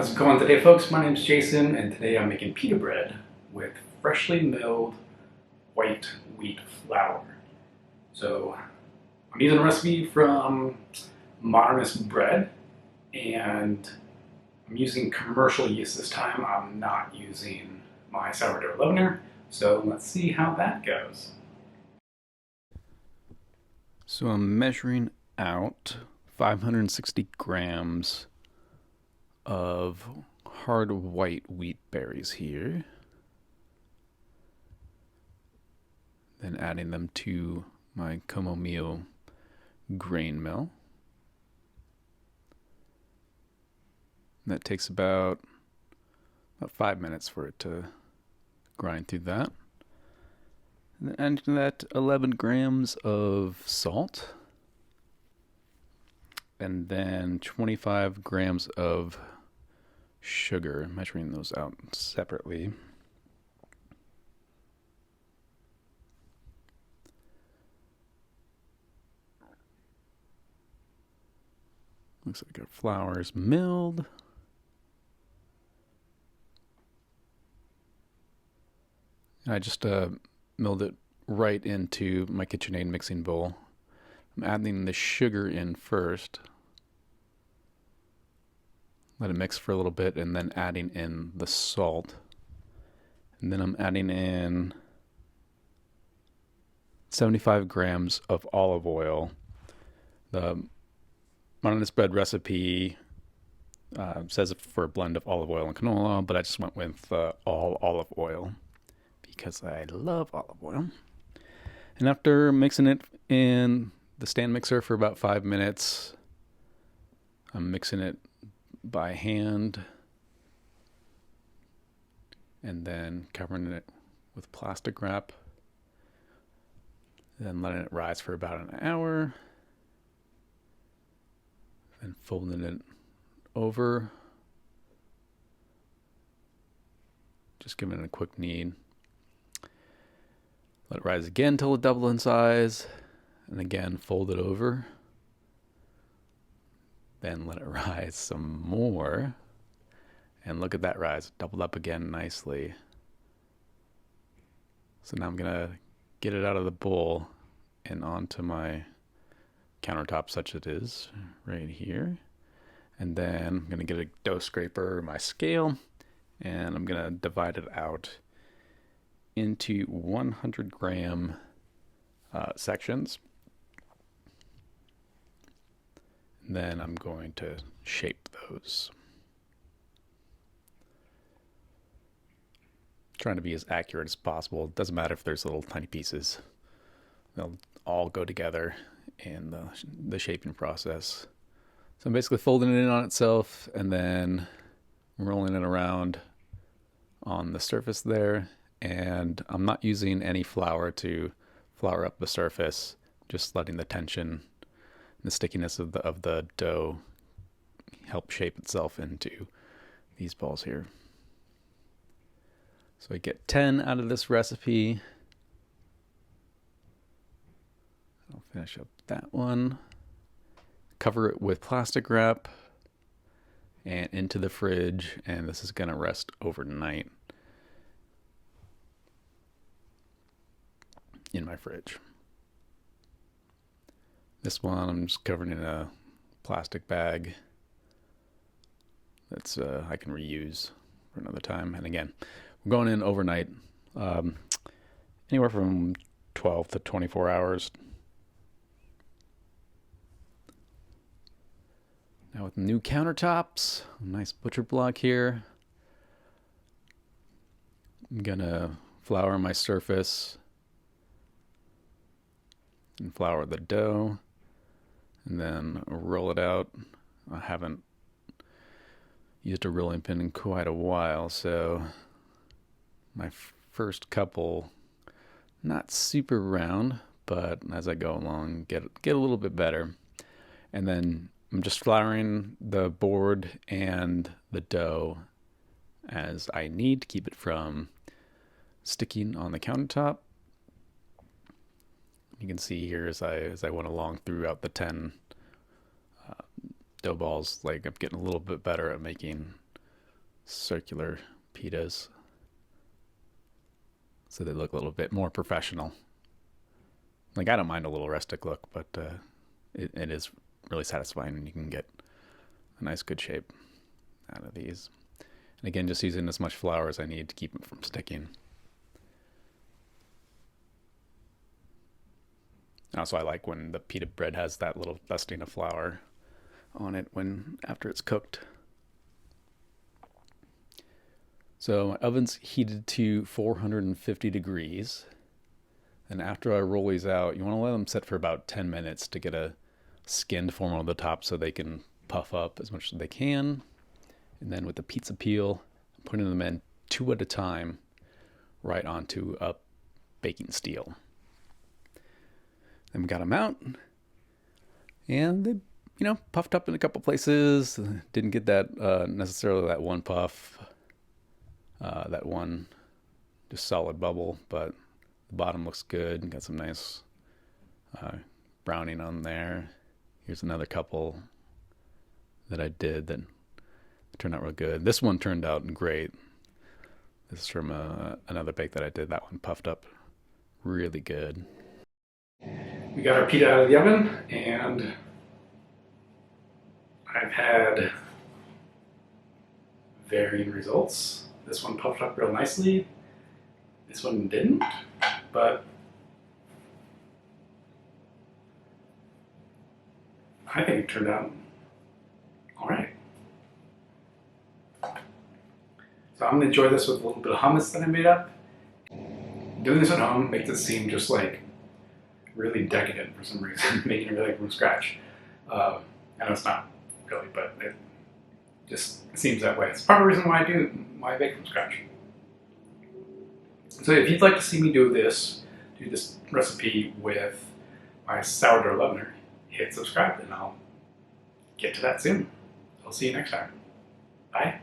How's it going today, folks? My name's Jason, and today I'm making pita bread with freshly milled white wheat flour. So I'm using a recipe from Modernist Bread, and I'm using commercial yeast this time. I'm not using my sourdough leavener, so let's see how that goes. So I'm measuring out 560 grams of hard white wheat berries here. Then adding them to my Como meal grain mill. And that takes about 5 minutes for it to grind through that. And then adding to that 11 grams of salt. And then 25 grams of sugar, measuring those out separately. Looks like our flour is milled. I just milled it right into my KitchenAid mixing bowl. I'm adding the sugar in first. Let it mix for a little bit and then adding in the salt. And then I'm adding in 75 grams of olive oil. The Modernist Bread recipe says for a blend of olive oil and canola oil, but I just went with all olive oil because I love olive oil. And after mixing it in the stand mixer for about 5 minutes, I'm mixing it by hand and then covering it with plastic wrap, then letting it rise for about an hour, then folding it over, just giving it a quick knead. Let it rise again till it doubles in size, and again fold it over. Then let it rise some more. And look at that rise, doubled up again nicely. So now I'm gonna get it out of the bowl and onto my countertop such it is right here. And then I'm gonna get a dough scraper, my scale, and I'm gonna divide it out into 100 gram sections. Then I'm going to shape those. Trying to be as accurate as possible. It doesn't matter if there's little tiny pieces. They'll all go together in the shaping process. So I'm basically folding it in on itself and then rolling it around on the surface there. And I'm not using any flour to flour up the surface, just letting the tension, the stickiness of the dough help shape itself into these balls here. So I get 10 out of this recipe. I'll finish up that one. Cover it with plastic wrap and into the fridge, and this is gonna rest overnight in my fridge. This one I'm just covering in a plastic bag that's I can reuse for another time. And again, we're going in overnight, anywhere from 12 to 24 hours. Now with new countertops, a nice butcher block here. I'm gonna flour my surface and flour the dough and then roll it out. I haven't used a rolling pin in quite a while, so my first couple not super round, but as I go along get a little bit better. And then I'm just flouring the board and the dough as I need to keep it from sticking on the countertop. You can see here as I went along throughout the 10 dough balls, like I'm getting a little bit better at making circular pitas, so they look a little bit more professional. Like, I don't mind a little rustic look, but it is really satisfying when you can get a nice good shape out of these. And again, just using as much flour as I need to keep them from sticking. Also, I like when the pita bread has that little dusting of flour on it after it's cooked. So my oven's heated to 450 degrees. And after I roll these out, you want to let them sit for about 10 minutes to get a skin to form on the top so they can puff up as much as they can. And then with the pizza peel, I'm putting them in 2 at a time right onto a baking steel. Then we got them out, and they, puffed up in a couple places. Didn't get that necessarily that one puff, that one just solid bubble, but the bottom looks good. Got some nice browning on there. Here's another couple that I did that turned out real good. This one turned out great. This is from another bake that I did. That one puffed up really good. We got our pita out of the oven, and I've had varying results. This one puffed up real nicely. This one didn't, but I think it turned out all right. So I'm gonna enjoy this with a little bit of hummus that I made up. Doing this at home makes it seem just like really decadent for some reason, making it really from scratch. I know it's not really, but it just seems that way. It's part of the reason why I bake from scratch. So if you'd like to see me do this recipe with my sourdough leavener, hit subscribe and I'll get to that soon. I'll see you next time. Bye.